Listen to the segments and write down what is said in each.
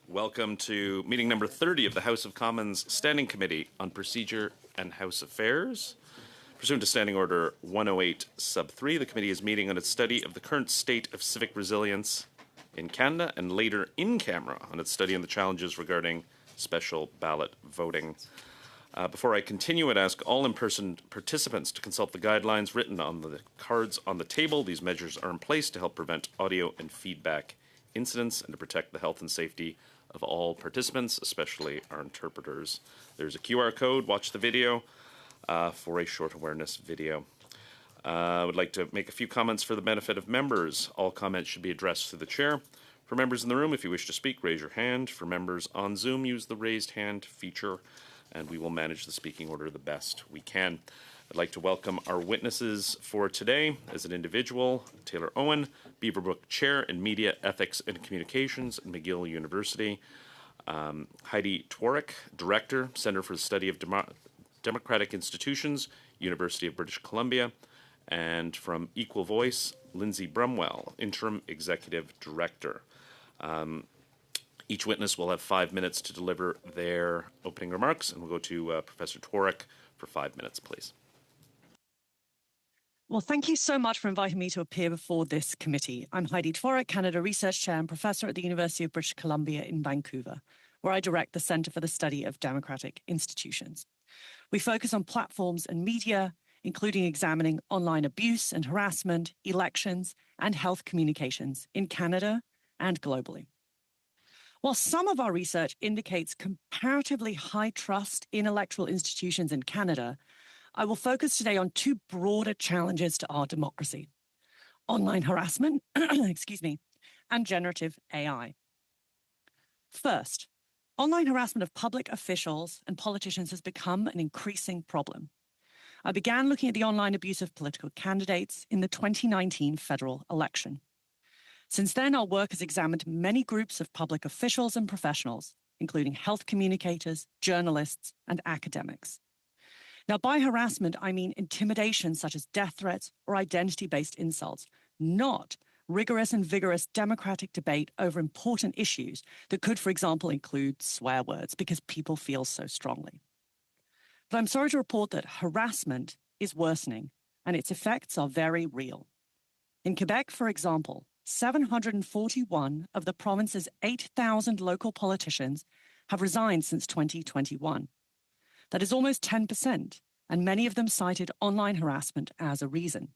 Welcome to meeting number 30 of the House of Commons Standing Committee on Procedure and House Affairs. Pursuant to Standing Order 108 sub 3, the committee is meeting on its study of the current state of civic resilience in Canada and later in camera on its study on the challenges regarding special ballot voting. Before I continue, I'd ask all in-person participants to consult the guidelines written on the cards on the table. These measures are in place to help prevent audio and feedback incidents and to protect the health and safety of all participants, especially our interpreters. There's a QR code. Watch the video for a short awareness video. I would like to make a few comments for the benefit of members. All comments should be addressed to the chair. For members in the room, if you wish to speak, raise your hand. For members on Zoom, use the raised hand feature, and we will manage the speaking order the best we can. I'd like to welcome our witnesses for today. As an individual, Taylor Owen, Beaverbrook Chair in Media, Ethics and Communications at McGill University. Heidi Tworek, Director, Center for the Study of Democratic Institutions, University of British Columbia. And from Equal Voice, Lindsay Brumwell, Interim Executive Director. Each witness will have 5 minutes to deliver their opening remarks, and we'll go to Professor Tworek for 5 minutes, please. Well, thank you so much for inviting me to appear before this committee. I'm Heidi Tworek, Canada Research Chair and Professor at the University of British Columbia in Vancouver, where I direct the Centre for the Study of Democratic Institutions. We focus on platforms and media, including examining online abuse and harassment, elections, and health communications in Canada and globally. While some of our research indicates comparatively high trust in electoral institutions in Canada, I will focus today on two broader challenges to our democracy: online harassment, and generative AI. First, online harassment of public officials and politicians has become an increasing problem. I began looking at the online abuse of political candidates in the 2019 federal election. Since then, our work has examined many groups of public officials and professionals, including health communicators, journalists, and academics. Now, by harassment, I mean intimidation such as death threats or identity-based insults, not rigorous and vigorous democratic debate over important issues that could, for example, include swear words because people feel so strongly. But I'm sorry to report that harassment is worsening, and its effects are very real. In Quebec, for example, 741 of the province's 8,000 local politicians have resigned since 2021. That is almost 10%, and many of them cited online harassment as a reason.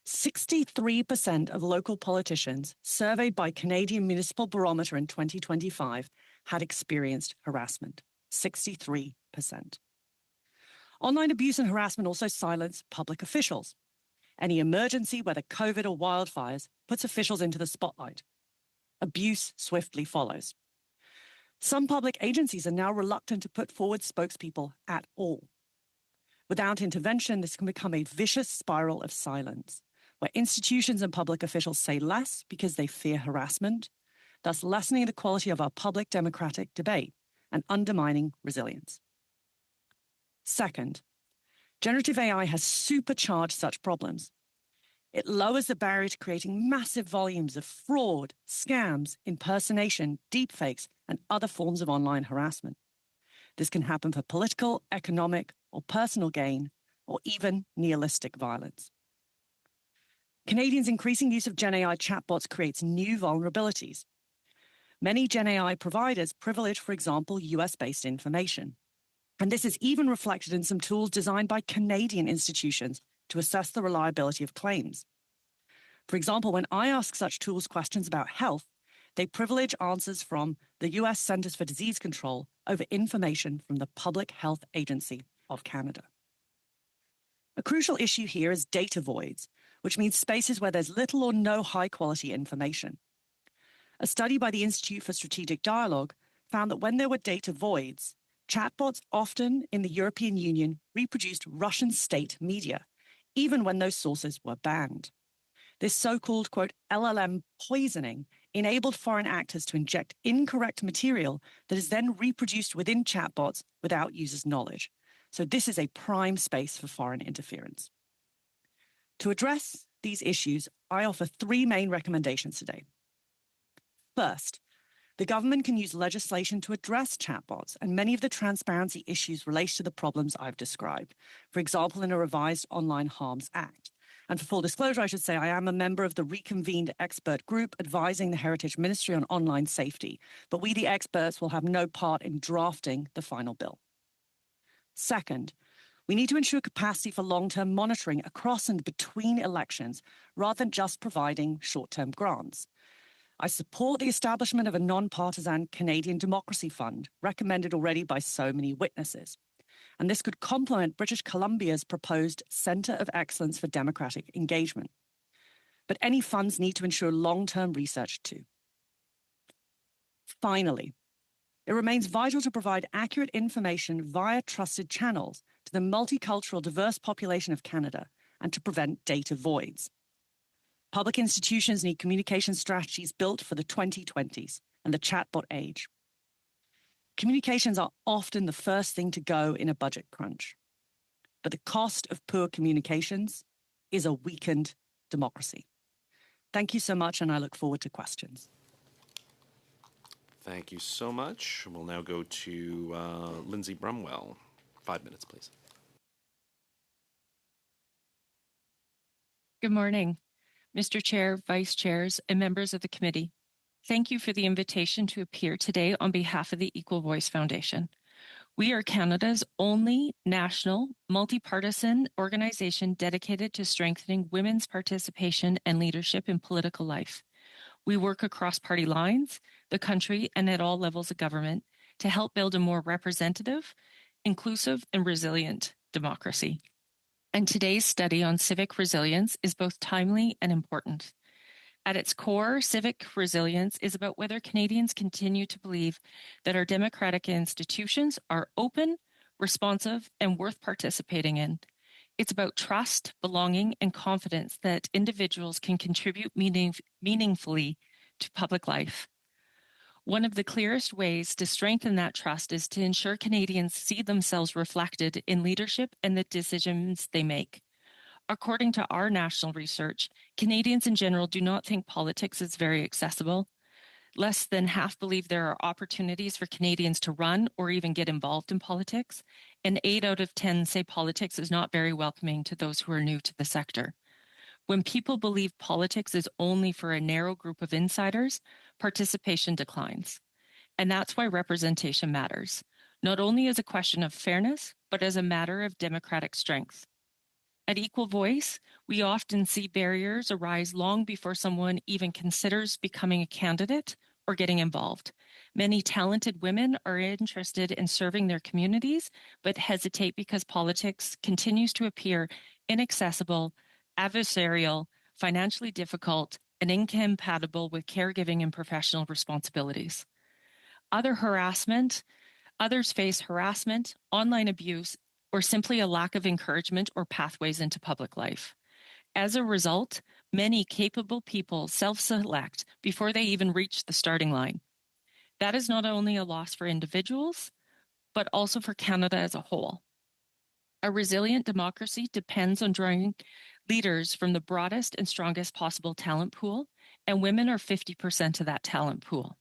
63% of local politicians surveyed by Canadian Municipal Barometer in 2025 had experienced harassment. 63%. Online abuse and harassment also silence public officials. Any emergency, whether COVID or wildfires, puts officials into the spotlight. Abuse swiftly follows. Some public agencies are now reluctant to put forward spokespeople at all. Without intervention, this can become a vicious spiral of silence, where institutions and public officials say less because they fear harassment, thus lessening the quality of our public democratic debate and undermining resilience. Second, generative AI has supercharged such problems. It lowers the barrier to creating massive volumes of fraud, scams, impersonation, deepfakes, and other forms of online harassment. This can happen for political, economic, or personal gain, or even nihilistic violence. Canadians' increasing use of GenAI chatbots creates new vulnerabilities. Many GenAI providers privilege, for example, US-based information. And this is even reflected in some tools designed by Canadian institutions to assess the reliability of claims. For example, when I ask such tools questions about health, they privilege answers from the US Centers for Disease Control over information from the Public Health Agency of Canada. A crucial issue here is data voids, which means spaces where there's little or no high-quality information. A study by the Institute for Strategic Dialogue found that when there were data voids, chatbots often in the European Union reproduced Russian state media, even when those sources were banned. This so-called, quote, LLM poisoning enabled foreign actors to inject incorrect material that is then reproduced within chatbots without users' knowledge. So this is a prime space for foreign interference. To address these issues, I offer three main recommendations today. First, the government can use legislation to address chatbots and many of the transparency issues related to the problems I've described, for example, in a revised Online Harms Act. And for full disclosure, I should say I am a member of the reconvened expert group advising the Heritage Ministry on online safety, but we, the experts, will have no part in drafting the final bill. Second, we need to ensure capacity for long-term monitoring across and between elections, rather than just providing short-term grants. I support the establishment of a non-partisan Canadian Democracy Fund, recommended already by so many witnesses. And this could complement British Columbia's proposed Centre of Excellence for Democratic Engagement. But any funds need to ensure long-term research too. Finally, it remains vital to provide accurate information via trusted channels to the multicultural, diverse population of Canada and to prevent data voids. Public institutions need communication strategies built for the 2020s and the chatbot age. Communications are often the first thing to go in a budget crunch. But the cost of poor communications is a weakened democracy. Thank you so much, and I look forward to questions. Thank you so much. We'll now go to Lindsay Brumwell. 5 minutes, please. Good morning, Mr. Chair, Vice Chairs, and members of the committee. Thank you for the invitation to appear today on behalf of the Equal Voice Foundation. We are Canada's only national, multi-partisan organization dedicated to strengthening women's participation and leadership in political life. We work across party lines, the country, and at all levels of government to help build a more representative, inclusive, and resilient democracy. And today's study on civic resilience is both timely and important. At its core, civic resilience is about whether Canadians continue to believe that our democratic institutions are open, responsive, and worth participating in. It's about trust, belonging, and confidence that individuals can contribute meaningfully to public life. One of the clearest ways to strengthen that trust is to ensure Canadians see themselves reflected in leadership and the decisions they make. According to our national research, Canadians in general do not think politics is very accessible. Less than half believe there are opportunities for Canadians to run or even get involved in politics, and 8 out of 10 say politics is not very welcoming to those who are new to the sector. When people believe politics is only for a narrow group of insiders, participation declines. And that's why representation matters, not only as a question of fairness, but as a matter of democratic strength. At Equal Voice, we often see barriers arise long before someone even considers becoming a candidate or getting involved. Many talented women are interested in serving their communities, but hesitate because politics continues to appear inaccessible, adversarial, financially difficult, and incompatible with caregiving and professional responsibilities. Others face harassment, online abuse, or simply a lack of encouragement or pathways into public life. As a result, many capable people self-select before they even reach the starting line. That is not only a loss for individuals, but also for Canada as a whole. A resilient democracy depends on drawing leaders from the broadest and strongest possible talent pool, and women are 50% of that talent pool.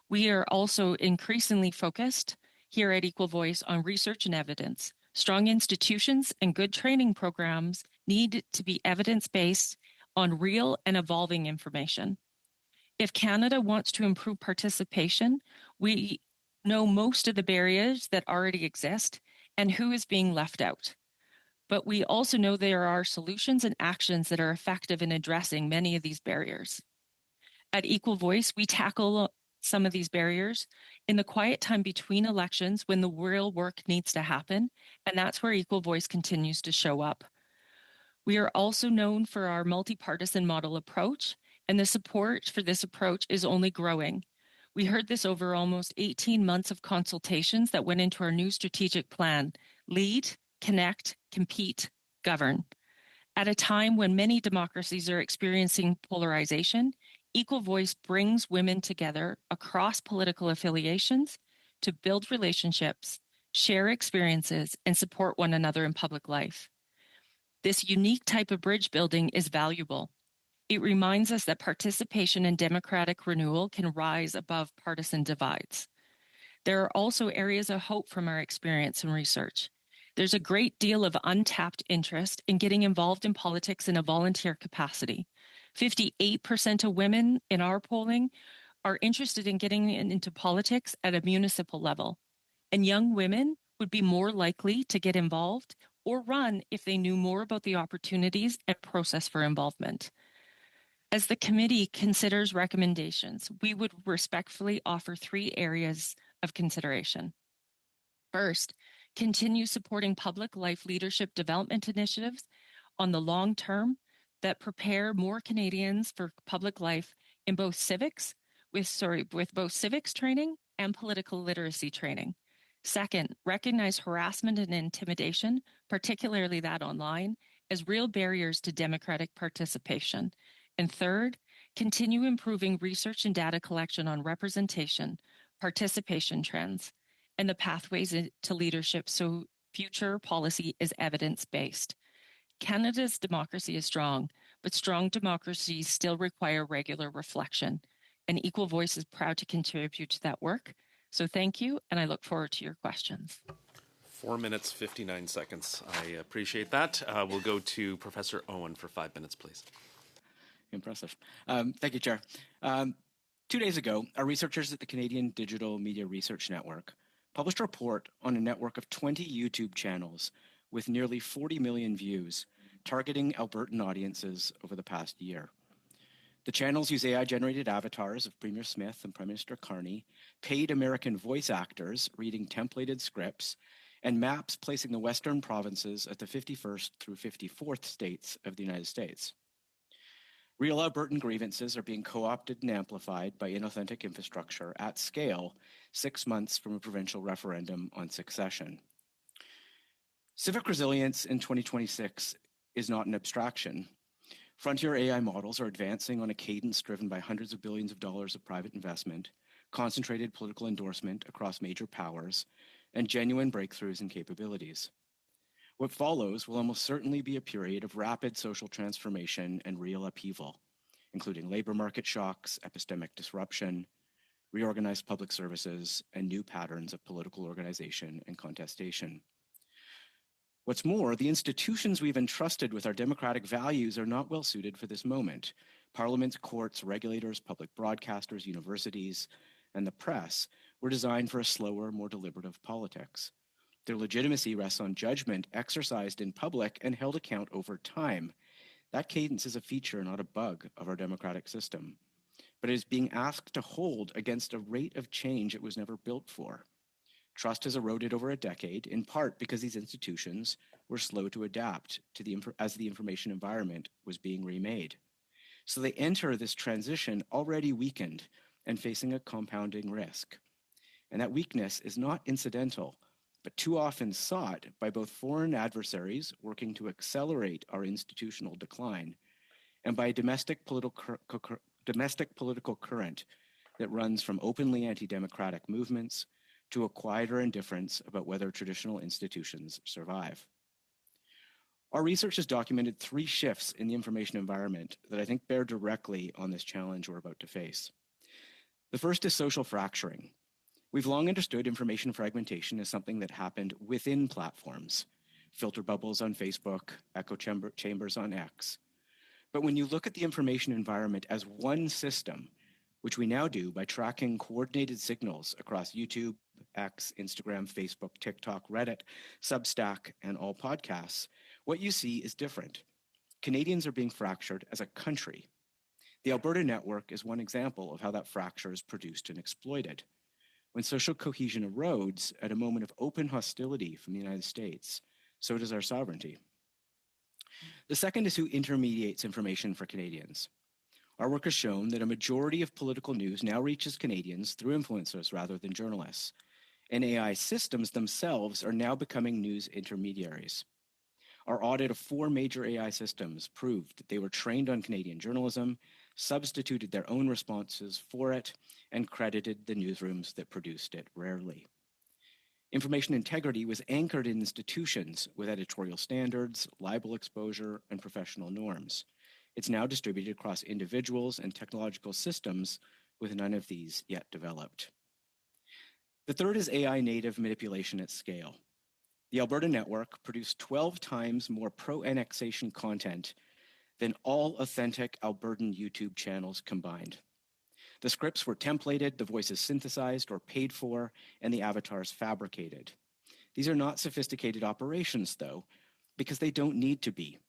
We are also increasingly focused here at Equal Voice on research and evidence. Strong institutions and good training programs need to be evidence-based on real and evolving information. If Canada wants to improve participation, we know most of the barriers that already exist and who is being left out. But we also know there are solutions and actions that are effective in addressing many of these barriers. At Equal Voice, we tackle some of these barriers in the quiet time between elections when the real work needs to happen, and that's where Equal Voice continues to show up. We are also known for our multi-partisan model approach, and the support for this approach is only growing. We heard this over almost 18 months of consultations that went into our new strategic plan: lead, connect, compete, govern. At a time when many democracies are experiencing polarization, Equal Voice brings women together across political affiliations to build relationships, share experiences, and support one another in public life. This unique type of bridge building is valuable. It reminds us that participation and democratic renewal can rise above partisan divides. There are also areas of hope from our experience and research. There's a great deal of untapped interest in getting involved in politics in a volunteer capacity. 58% of women in our polling are interested in getting into politics at a municipal level. And young women would be more likely to get involved or run if they knew more about the opportunities and process for involvement. As the committee considers recommendations, we would respectfully offer 3 areas of consideration. First, continue supporting public life leadership development initiatives on the long term that prepare more Canadians for public life in both civics, with both civics training and political literacy training. Second, recognize harassment and intimidation, particularly that online, as real barriers to democratic participation. And third, continue improving research and data collection on representation, participation trends, and the pathways to leadership so future policy is evidence-based. Canada's democracy is strong, but strong democracies still require regular reflection. And Equal Voice is proud to contribute to that work. So thank you, and I look forward to your questions. 4 minutes, 59 seconds. I appreciate that. We'll go to Professor Owen for 5 minutes, please. Impressive. Thank you, Chair. 2 days ago, our researchers at the Canadian Digital Media Research Network published a report on a network of 20 YouTube channels with nearly 40 million views, targeting Albertan audiences over the past year. The channels use AI-generated avatars of Premier Smith and Prime Minister Carney, paid American voice actors reading templated scripts, and maps placing the Western provinces at the 51st through 54th states of the United States. Real Albertan grievances are being co-opted and amplified by inauthentic infrastructure at scale 6 months from a provincial referendum on succession. Civic resilience in 2026 is not an abstraction. Frontier AI models are advancing on a cadence driven by hundreds of billions of dollars of private investment, concentrated political endorsement across major powers, and genuine breakthroughs in capabilities. What follows will almost certainly be a period of rapid social transformation and real upheaval, including labor market shocks, epistemic disruption, reorganized public services, and new patterns of political organization and contestation. What's more, the institutions we've entrusted with our democratic values are not well suited for this moment. Parliaments, courts, regulators, public broadcasters, universities, and the press were designed for a slower, more deliberative politics. Their legitimacy rests on judgment exercised in public and held account over time. That cadence is a feature, not a bug, of our democratic system, but it is being asked to hold against a rate of change it was never built for. Trust has eroded over a decade, in part because these institutions were slow to adapt to as the information environment was being remade. So they enter this transition already weakened and facing a compounding risk. And that weakness is not incidental, but too often sought by both foreign adversaries working to accelerate our institutional decline and by a domestic political current that runs from openly anti-democratic movements to a quieter indifference about whether traditional institutions survive. Our research has documented 3 shifts in the information environment that I think bear directly on this challenge we're about to face. The first is social fracturing. We've long understood information fragmentation as something that happened within platforms, filter bubbles on Facebook, echo chambers on X. But when you look at the information environment as one system, which we now do by tracking coordinated signals across YouTube, X, Instagram, Facebook, TikTok, Reddit, Substack, and all podcasts, what you see is different. Canadians are being fractured as a country. The Alberta network is one example of how that fracture is produced and exploited. When social cohesion erodes at a moment of open hostility from the United States, so does our sovereignty. The second is who intermediates information for Canadians. Our work has shown that a majority of political news now reaches Canadians through influencers rather than journalists, and AI systems themselves are now becoming news intermediaries. Our audit of 4 major AI systems proved that they were trained on Canadian journalism, substituted their own responses for it, and credited the newsrooms that produced it rarely. Information integrity was anchored in institutions with editorial standards, libel exposure, and professional norms. It's now distributed across individuals and technological systems with none of these yet developed. The third is AI native manipulation at scale. The Alberta network produced 12 times more pro-annexation content than all authentic Albertan YouTube channels combined. The scripts were templated, the voices synthesized or paid for, and the avatars fabricated. These are not sophisticated operations, though, because they don't need to be.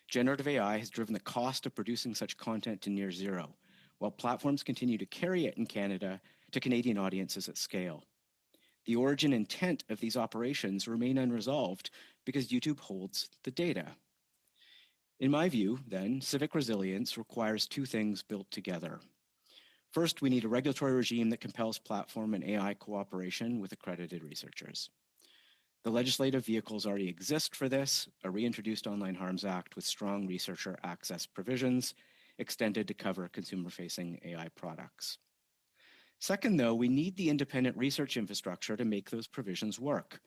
Generative AI has driven the cost of producing such content to near zero, while platforms continue to carry it in Canada to Canadian audiences at scale. The origin intent of these operations remain unresolved because YouTube holds the data. In my view, then, civic resilience requires 2 things built together. First, we need a regulatory regime that compels platform and AI cooperation with accredited researchers. The legislative vehicles already exist for this: a reintroduced Online Harms Act with strong researcher access provisions, extended to cover consumer-facing AI products. Second, though, we need the independent research infrastructure to make those provisions work.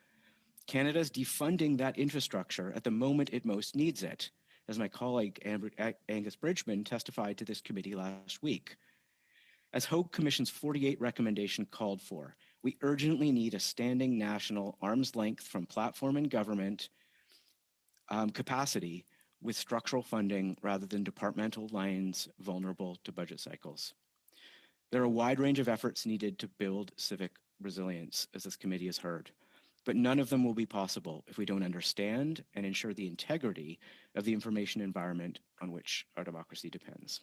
Canada is defunding that infrastructure at the moment it most needs it, as my colleague Angus Bridgman testified to this committee last week. As Hogue Commission's 48 recommendation called for, we urgently need a standing national arm's length from platform and government capacity with structural funding rather than departmental lines vulnerable to budget cycles. There are a wide range of efforts needed to build civic resilience, as this committee has heard, but none of them will be possible if we don't understand and ensure the integrity of the information environment on which our democracy depends.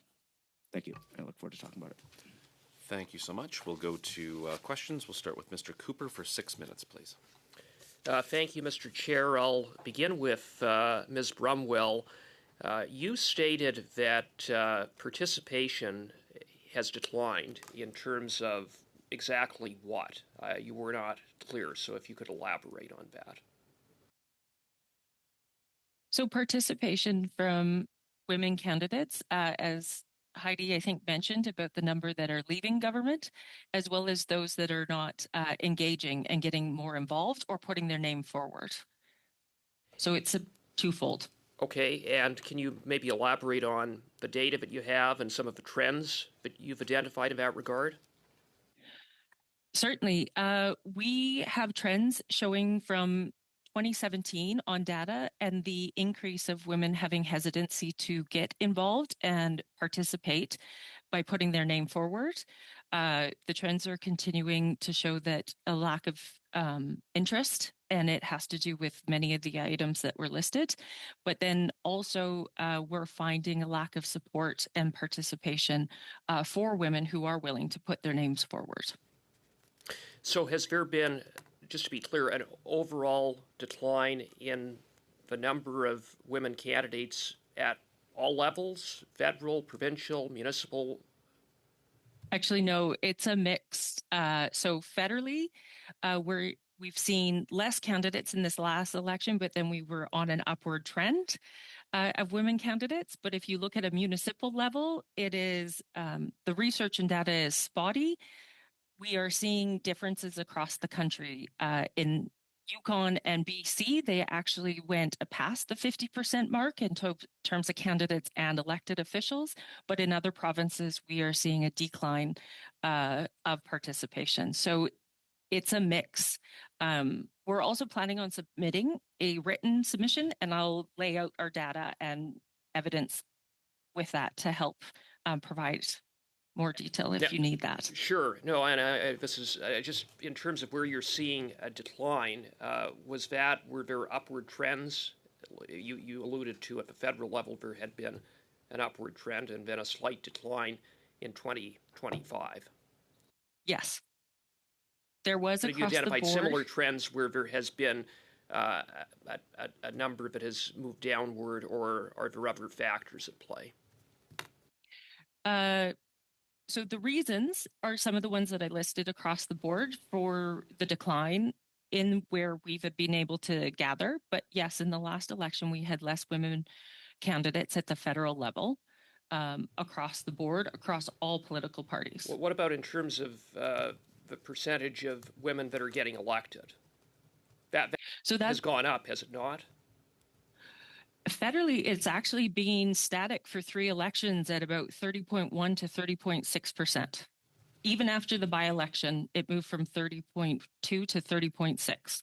Thank you. I look forward to talking about it. Thank you so much. We'll go to questions. We'll start with Mr. Cooper for 6 minutes, please. Thank you, Mr. Chair. I'll begin with Ms. Brumwell. You stated that participation has declined in terms of exactly what. You were not clear, so if you could elaborate on that. So participation from women candidates, as Heidi, I think, mentioned about the number that are leaving government, as well as those that are not engaging and getting more involved or putting their name forward. So it's a twofold. Okay, and can you maybe elaborate on the data that you have and some of the trends that you've identified in that regard? Certainly. We have trends showing from 2017 on data and the increase of women having hesitancy to get involved and participate by putting their name forward. The trends are continuing to show that a lack of interest, and it has to do with many of the items that were listed. But then also we're finding a lack of support and participation for women who are willing to put their names forward. So has there been, just to be clear, an overall decline in the number of women candidates at all levels, federal, provincial, municipal? Actually, no, it's a mix. So federally, we've seen less candidates in this last election, but then we were on an upward trend of women candidates. But if you look at a municipal level, it is the research and data is spotty. We are seeing differences across the country. In Yukon and BC, they actually went past the 50% mark in terms of candidates and elected officials. But in other provinces, we are seeing a decline of participation. So it's a mix. We're also planning on submitting a written submission, and I'll lay out our data and evidence with that to help provide more detail if you need that. Sure. No, and this is just in terms of where you're seeing a decline. Were there upward trends? You alluded to at the federal level there had been an upward trend and then a slight decline in 2025. Yes. There was across the board. You identified similar trends where there has been a number that has moved downward, or are there other factors at play? So the reasons are some of the ones that I listed across the board for the decline in where we've been able to gather. But yes, in the last election, we had less women candidates at the federal level across the board, across all political parties. What about in terms of the percentage of women that are getting elected? That has gone up, has it not? Federally, it's actually been static for 3 elections at about 30.1 to 30.6%. Even after the by-election, it moved from 30.2 to 30.6.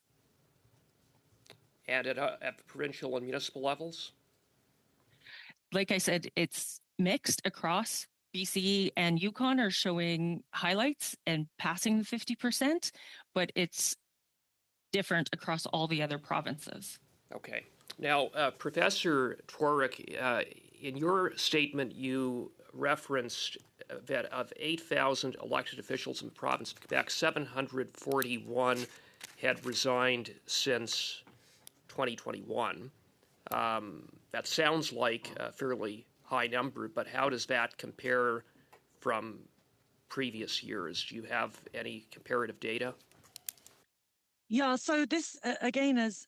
And at the provincial and municipal levels? Like I said, it's mixed across. BC and Yukon are showing highlights and passing the 50%, but it's different across all the other provinces. Okay. Now, Professor Tworak, in your statement, you referenced that of 8,000 elected officials in the province of Quebec, 741 had resigned since 2021. That sounds like a fairly high number, but how does that compare from previous years? Do you have any comparative data? Yeah, so this, again, as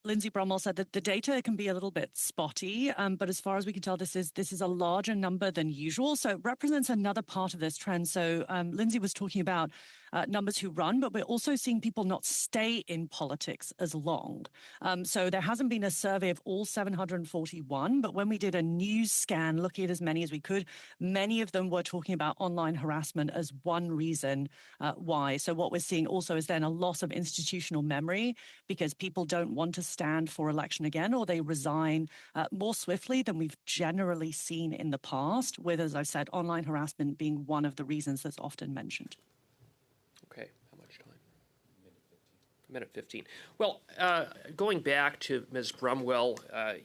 Lindsay Brumwell said, that the data can be a little bit spotty, but as far as we can tell, this is a larger number than usual. So it represents another part of this trend. So Lindsay was talking about numbers who run, but we're also seeing people not stay in politics as long. So there hasn't been a survey of all 741, but when we did a news scan looking at as many as we could, many of them were talking about online harassment as one reason why. So what we're seeing also is then a loss of institutional memory because people don't want to stand for election again, or they resign more swiftly than we've generally seen in the past, with, as I've said, online harassment being one of the reasons that's often mentioned. Okay, how much time? Minute 15. Well, going back to Ms. Brumwell,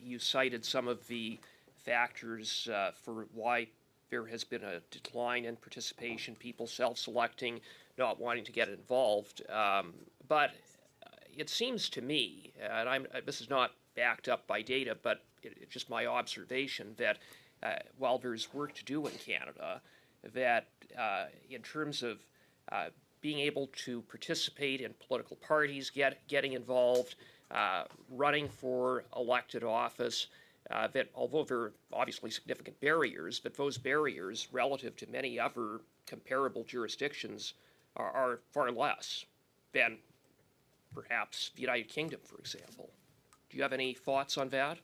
you cited some of the factors for why there has been a decline in participation, people self-selecting, not wanting to get involved. But it seems to me, and this is not backed up by data, but it's just my observation that while there's work to do in Canada, that in terms of being able to participate in political parties, getting involved, running for elected office, that although there are obviously significant barriers, but those barriers relative to many other comparable jurisdictions are far less than perhaps the United Kingdom, for example. Do you have any thoughts on that?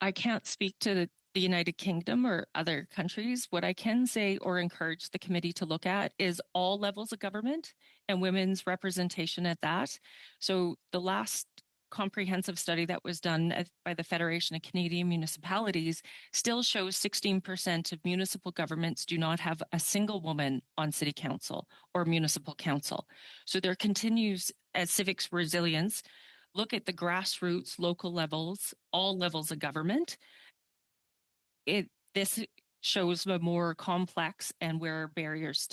I can't speak to the United Kingdom or other countries. What I can say or encourage the committee to look at is all levels of government and women's representation at that. So the last comprehensive study that was done by the Federation of Canadian Municipalities still shows 16% of municipal governments do not have a single woman on city council or municipal council. So there continues, as civics resilience, look at the grassroots, local levels, all levels of government. This shows a more complex and where barriers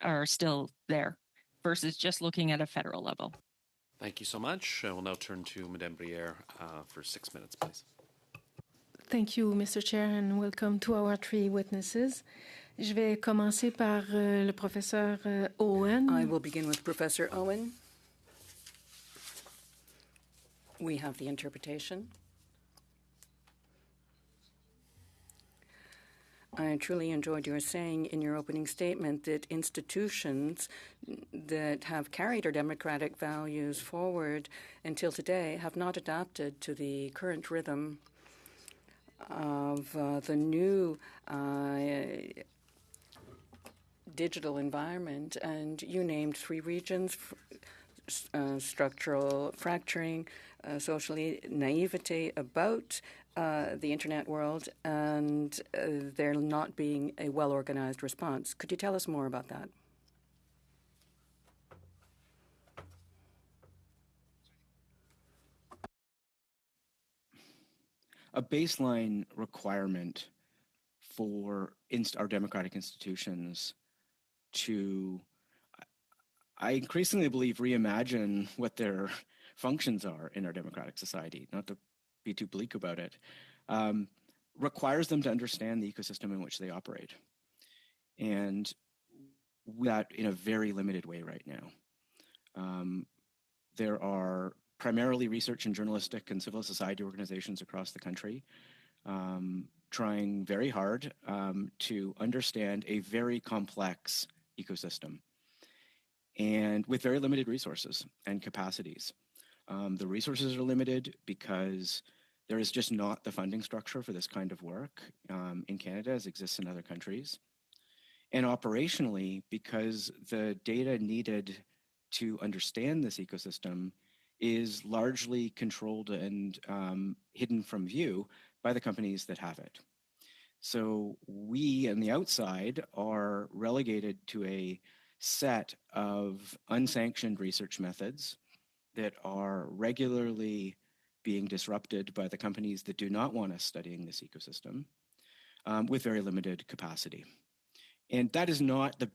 are still there versus just looking at a federal level. Thank you so much. I will now turn to Madame Briere for 6 minutes, please. Thank you, Mr. Chair, and welcome to our 3 witnesses. Je vais commencer par le professeur Owen. I will begin with Professor Owen. We have the interpretation. I truly enjoyed your saying in your opening statement that institutions that have carried our democratic values forward until today have not adapted to the current rhythm of the new digital environment. And you named 3 regions: structural fracturing, socially naivete about the internet world, and there not being a well-organized response. Could you tell us more about that? A baseline requirement for our democratic institutions to, I increasingly believe, reimagine what their functions are in our democratic society, not to be too bleak about it, requires them to understand the ecosystem in which they operate. And that in a very limited way right now. There are primarily research and journalistic and civil society organizations across the country trying very hard to understand a very complex ecosystem and with very limited resources and capacities. The resources are limited because there is just not the funding structure for this kind of work in Canada as exists in other countries. And operationally, because the data needed to understand this ecosystem is largely controlled and hidden from view by the companies that have it. So we on the outside are relegated to a set of unsanctioned research methods that are regularly being disrupted by the companies that do not want us studying this ecosystem with very limited capacity. And that is not the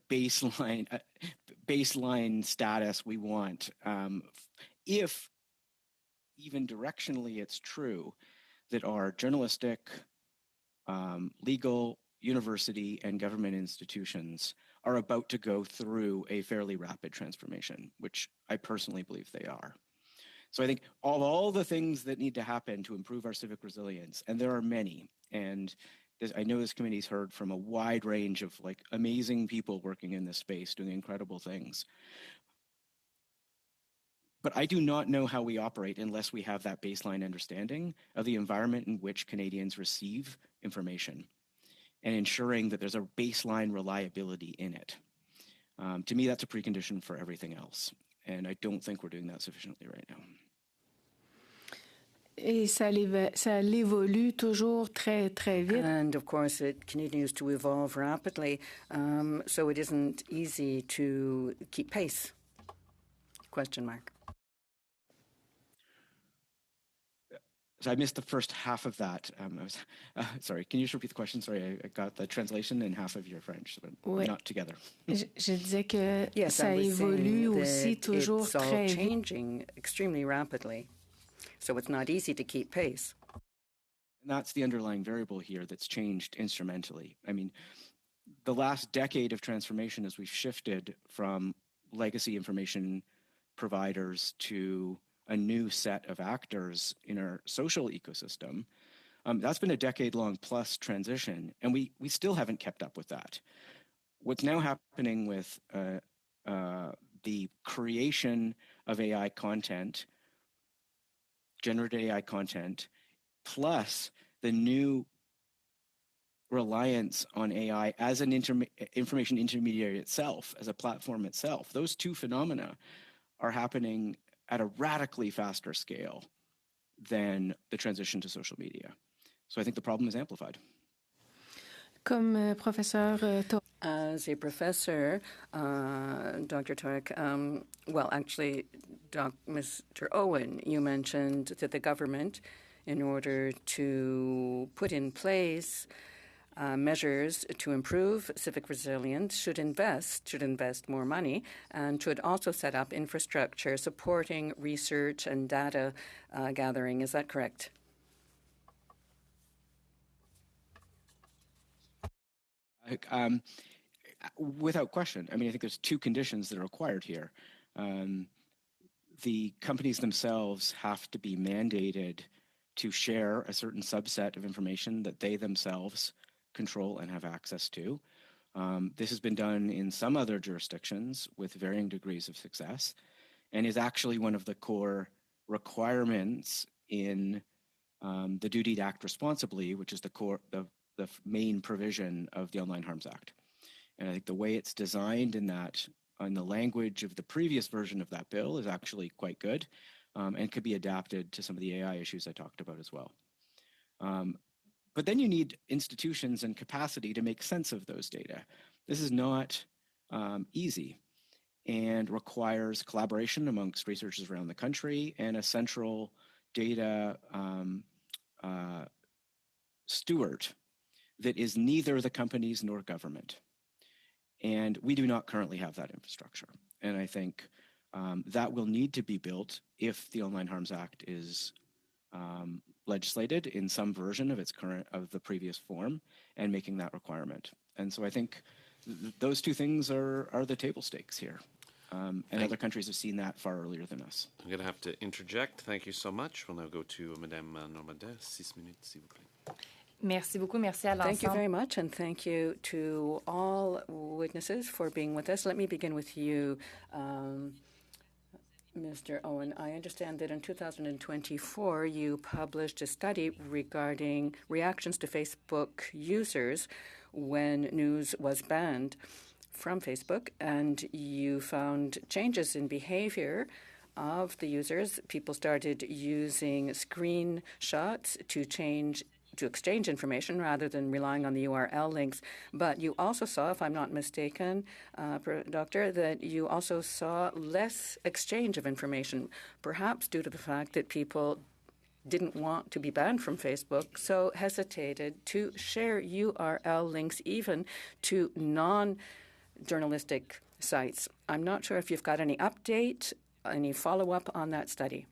baseline status we want. If even directionally it's true that our journalistic, legal, university, and government institutions are about to go through a fairly rapid transformation, which I personally believe they are. So I think all the things that need to happen to improve our civic resilience, and there are many, and I know this committee's heard from a wide range of like amazing people working in this space doing incredible things. But I do not know how we operate unless we have that baseline understanding of the environment in which Canadians receive information and ensuring that there's a baseline reliability in it. To me, that's a precondition for everything else. And I don't think we're doing that sufficiently right now. Et ça évolue toujours très, très vite. And of course, it continues to evolve rapidly, so it isn't easy to keep pace. Question mark. So I missed the first half of that. Sorry, can you just repeat the question? Sorry, I got the translation and half of your French, but oui. Not together. Je disais que yes, ça évolue aussi toujours it's all très vite. Changing extremely rapidly, so it's not easy to keep pace. And that's the underlying variable here that's changed instrumentally. I mean, the last decade of transformation as we've shifted from legacy information providers to a new set of actors in our social ecosystem, that's been a decade-long plus transition, and we still haven't kept up with that. What's now happening with the creation of AI content, generative AI content, plus the new reliance on AI as an information intermediary itself, as a platform itself, those two phenomena are happening at a radically faster scale than the transition to social media. So I think the problem is amplified. Comme professeur As a professor, Dr. Torek, well, actually, Mr. Owen, you mentioned that the government, in order to put in place measures to improve civic resilience, should invest more money, and should also set up infrastructure supporting research and data gathering. Is that correct? Without question. I mean, I think there's two conditions that are required here. The companies themselves have to be mandated to share a certain subset of information that they themselves control and have access to. This has been done in some other jurisdictions with varying degrees of success, and is actually one of the core requirements in the duty to act responsibly, which is the main provision of the Online Harms Act. And I think the way it's designed in the language of the previous version of that bill is actually quite good, and could be adapted to some of the AI issues I talked about as well. But then you need institutions and capacity to make sense of those data. This is not easy and requires collaboration amongst researchers around the country and a central data steward that is neither the companies nor government. And we do not currently have that infrastructure. And I think that will need to be built if the Online Harms Act is legislated in some version of the previous form and making that requirement. And so I think those two things are the table stakes here. And other countries have seen that far earlier than us. I'm going to have to interject. Thank you so much. We'll now go to Madame Normandin. 6 minutes, s'il vous plaît. Merci beaucoup. Merci à l'ensemble. Thank you very much, and thank you to all witnesses for being with us. Let me begin with you, Mr. Owen. I understand that in 2024, you published a study regarding reactions to Facebook users when news was banned from Facebook, and you found changes in behavior of the users. People started using screenshots to exchange information rather than relying on the URL links. But you also saw, if I'm not mistaken, Doctor, that you also saw less exchange of information, perhaps due to the fact that people didn't want to be banned from Facebook, so hesitated to share URL links even to non-journalistic sites. I'm not sure if you've got any update, any follow-up on that study.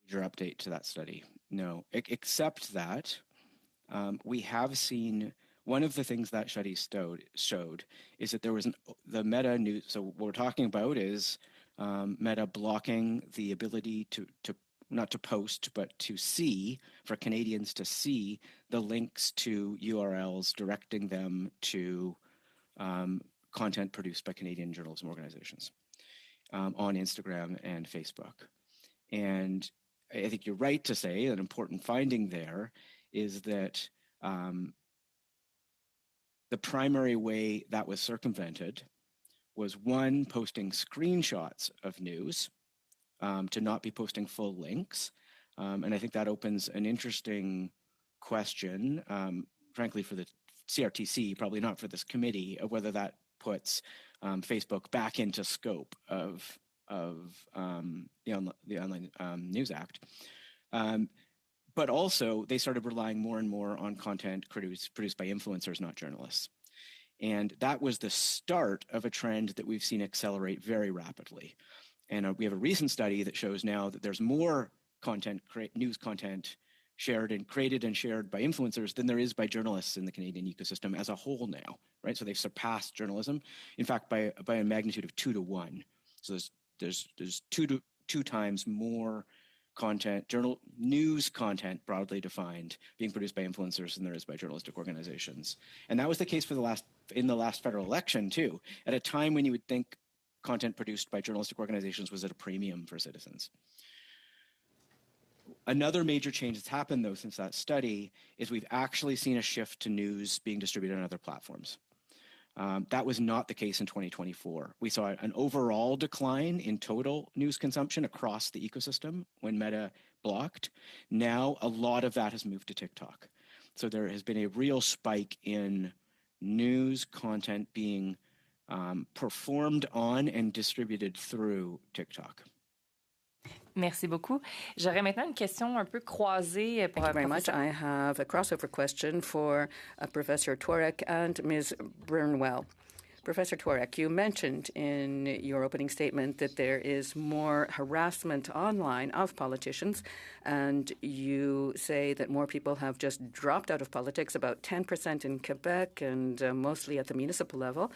Major update to that study, no, except that we have seen one of the things that study showed is that there was the Meta news. So what we're talking about is Meta blocking the ability to not to post, but to see, for Canadians to see the links to URLs directing them to content produced by Canadian journalism organizations on Instagram and Facebook. And I think you're right to say an important finding there is that the primary way that was circumvented was, one, posting screenshots of news, to not be posting full links. And I think that opens an interesting question, frankly, for the CRTC, probably not for this committee, of whether that puts Facebook back into scope of the Online News Act. But also, they started relying more and more on content produced by influencers, not journalists. And that was the start of a trend that we've seen accelerate very rapidly. And we have a recent study that shows now that there's more news content created and shared by influencers than there is by journalists in the Canadian ecosystem as a whole now, right? So they've surpassed journalism, in fact, by a magnitude of 2 to 1. So there's two times more content, news content broadly defined, being produced by influencers than there is by journalistic organizations. And that was the case in the last federal election too, at a time when you would think content produced by journalistic organizations was at a premium for citizens. Another major change that's happened though since that study is we've actually seen a shift to news being distributed on other platforms. That was not the case in 2024. We saw an overall decline in total news consumption across the ecosystem when Meta blocked. Now, a lot of that has moved to TikTok. So there has been a real spike in news content being performed on and distributed through TikTok. Merci beaucoup. J'aurais maintenant une question un peu croisée pour Thank you very much. I have a crossover question for Professor Tworek and Ms. Burnwell. Professor Tworek, you mentioned in your opening statement that there is more harassment online of politicians, and you say that more people have just dropped out of politics, about 10% in Quebec and mostly at the municipal level.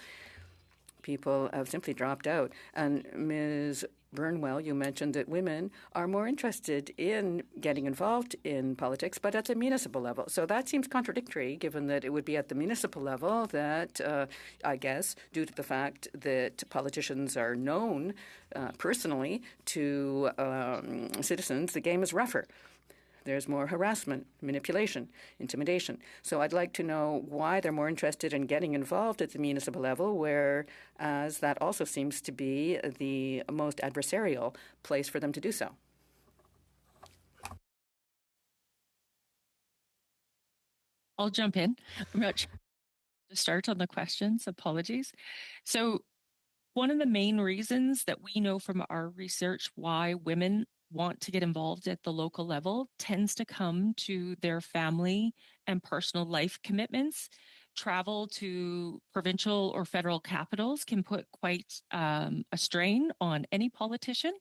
People have simply dropped out. And Ms. Burnwell, you mentioned that women are more interested in getting involved in politics, but at the municipal level. So that seems contradictory, given that it would be at the municipal level that, I guess, due to the fact that politicians are known personally to citizens, the game is rougher. There's more harassment, manipulation, intimidation. So I'd like to know why they're more interested in getting involved at the municipal level, whereas that also seems to be the most adversarial place for them to do so. I'll jump in. I'm not sure to start on the questions. Apologies. So one of the main reasons that we know from our research why women want to get involved at the local level tends to come to their family and personal life commitments travel to provincial or federal capitals can put quite a strain on any politician,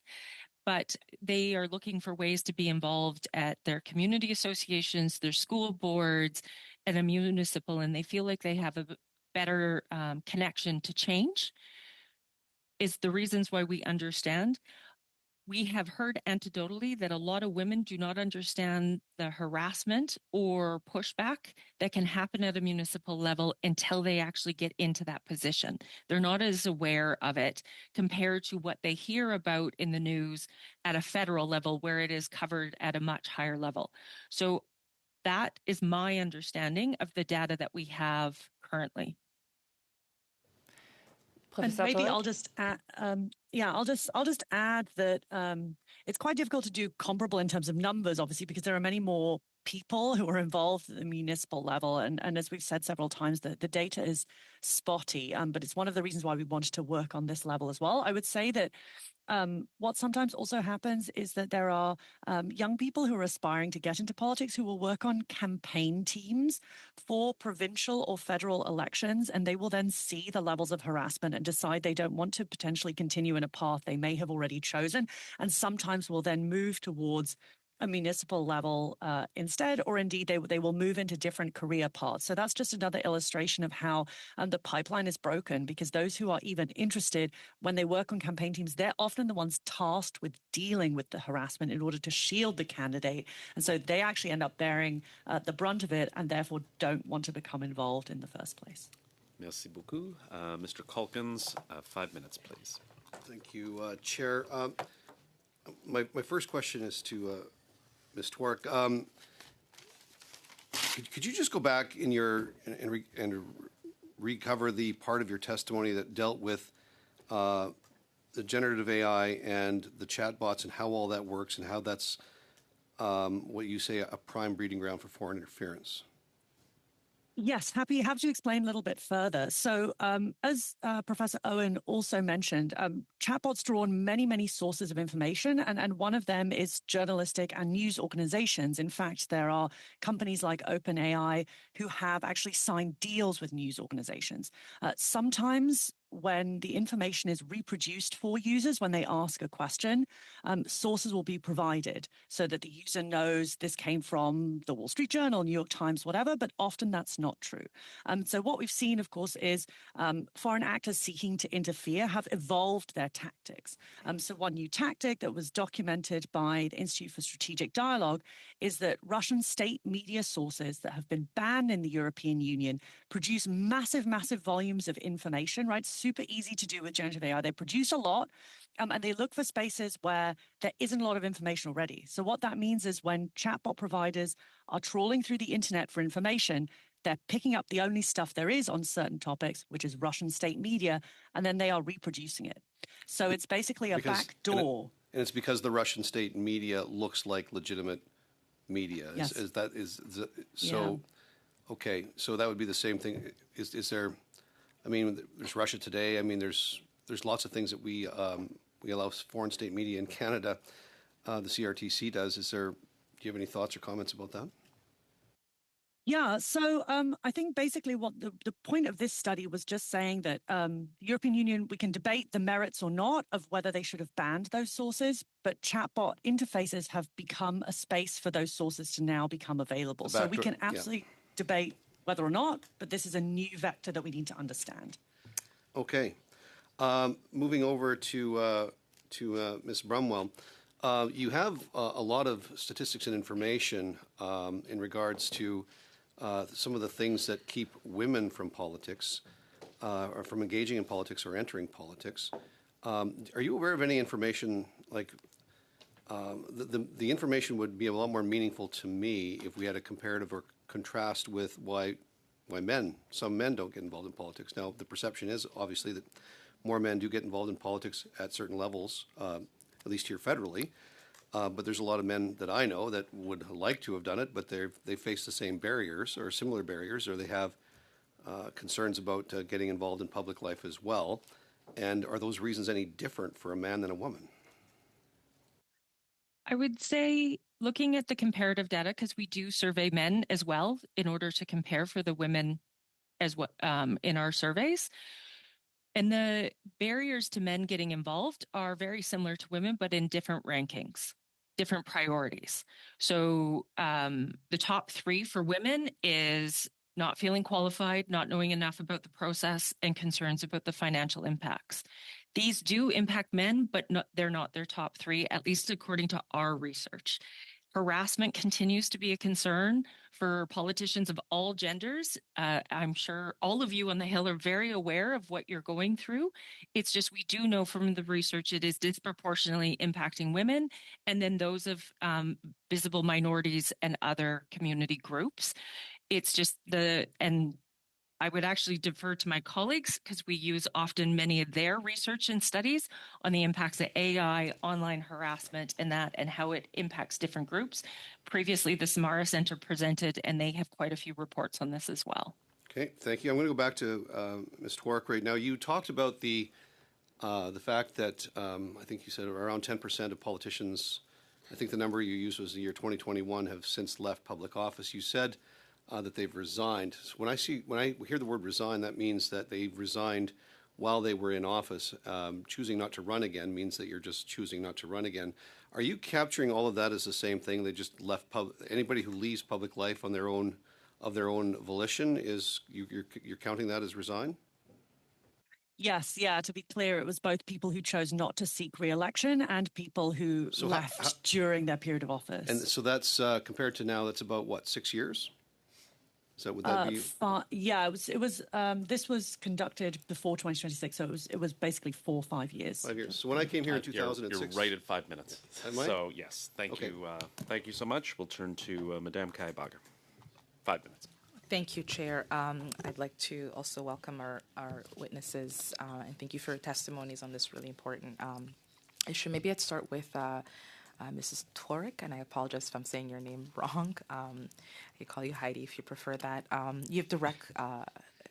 but they are looking for ways to be involved at their community associations, their school boards, and a municipal, and they feel like they have a better connection to change. Is the reasons why we understand. We have heard anecdotally that a lot of women do not understand the harassment or pushback that can happen at a municipal level until they actually get into that position. They're not as aware of it compared to what they hear about in the news at a federal level where it is covered at a much higher level. So that is my understanding of the data that we have currently. And maybe I'll just add, I'll just add that it's quite difficult to do comparable in terms of numbers, obviously, because there are many more people who are involved at the municipal level. And as we've said several times, the data is spotty, but it's one of the reasons why we wanted to work on this level as well. I would say that what sometimes also happens is that there are young people who are aspiring to get into politics who will work on campaign teams for provincial or federal elections, and they will then see the levels of harassment and decide they don't want to potentially continue in a path they may have already chosen, and sometimes will then move towards a municipal level instead, or indeed they will move into different career paths. So that's just another illustration of how the pipeline is broken, because those who are even interested when they work on campaign teams, they're often the ones tasked with dealing with the harassment in order to shield the candidate. And so they actually end up bearing the brunt of it and therefore don't want to become involved in the first place. Merci beaucoup. Mr. Calkins, 5 minutes, please. Thank you, Chair. My first question is to Ms. Twark. Could you just go back in and recover the part of your testimony that dealt with the generative AI and the chatbots and how all that works and how that's what you say a prime breeding ground for foreign interference? Yes, happy to explain a little bit further. So as Professor Owen also mentioned, chatbots draw on many sources of information, and one of them is journalistic and news organizations. In fact, there are companies like OpenAI who have actually signed deals with news organizations. Sometimes when the information is reproduced for users, when they ask a question, sources will be provided so that the user knows this came from the Wall Street Journal, New York Times, whatever, but often that's not true. So what we've seen, of course, is foreign actors seeking to interfere have evolved their tactics. So one new tactic that was documented by the Institute for Strategic Dialogue is that Russian state media sources that have been banned in the European Union produce massive volumes of information, right? Super easy to do with generative AI. They produce a lot, and they look for spaces where there isn't a lot of information already. So what that means is when chatbot providers are trawling through the internet for information, they're picking up the only stuff there is on certain topics, which is Russian state media, and then they are reproducing it. So it's basically a back door. And it's because the Russian state media looks like legitimate media. Yes. So, okay, so that would be the same thing. Is there? I mean, there's Russia Today. I mean, there's lots of things that we allow foreign state media in Canada. The CRTC does. Do you have any thoughts or comments about that? Yeah, so I think basically what the point of this study was just saying that the European Union, we can debate the merits or not of whether they should have banned those sources, but chatbot interfaces have become a space for those sources to now become available. So we can absolutely debate whether or not, but this is a new vector that we need to understand. Okay. Moving over to Ms. Brumwell. You have a lot of statistics and information in regards to some of the things that keep women from politics, or from engaging in politics or entering politics. Are you aware of any information like the information would be a lot more meaningful to me if we had a comparative or contrast with why some men don't get involved in politics. Now, the perception is obviously that more men do get involved in politics at certain levels, at least here federally. But there's a lot of men that I know that would like to have done it, but they face the same barriers or similar barriers, or they have concerns about getting involved in public life as well. And are those reasons any different for a man than a woman? I would say looking at the comparative data, because we do survey men as well in order to compare for the women as what in our surveys. And the barriers to men getting involved are very similar to women, but in different rankings, different priorities. So the top 3 for women is not feeling qualified, not knowing enough about the process, and concerns about the financial impacts. These do impact men, but they're not their top 3, at least according to our research. Harassment continues to be a concern for politicians of all genders. I'm sure all of you on the Hill are very aware of what you're going through. It's just we do know from the research it is disproportionately impacting women and then those of visible minorities and other community groups. It's just and I would actually defer to my colleagues because we use often many of their research and studies on the impacts of AI, online harassment, and how it impacts different groups. Previously, the Samara Center presented, and they have quite a few reports on this as well. Okay, thank you. I'm going to go back to Ms. Twark right now. You talked about the fact that I think you said around 10% of politicians, I think the number you used was the year 2021, have since left public office. You said that they've resigned. So when I hear the word resign, that means that they've resigned while they were in office. Choosing not to run again means that you're just choosing not to run again. Are you capturing all of that as the same thing? They just left anybody who leaves public life on their own volition is you're counting that as resign? Yes, yeah. To be clear, it was both people who chose not to seek re-election and people who left during their period of office. And so that's compared to now. That's about what, 6 years? Would that be? Yeah, it was. This was conducted before 2026, so it was basically 4 or 5 years. 5 years. So when I came here in 2006, you're right at 5 minutes. Am I? So yes, thank you so much. We'll turn to Madame Kaibager. 5 minutes. Thank you, Chair. I'd like to also welcome our witnesses and thank you for your testimonies on this really important issue. Maybe I'd start with Mrs. Twark, and I apologize if I'm saying your name wrong. I call you Heidi if you prefer that. You have direct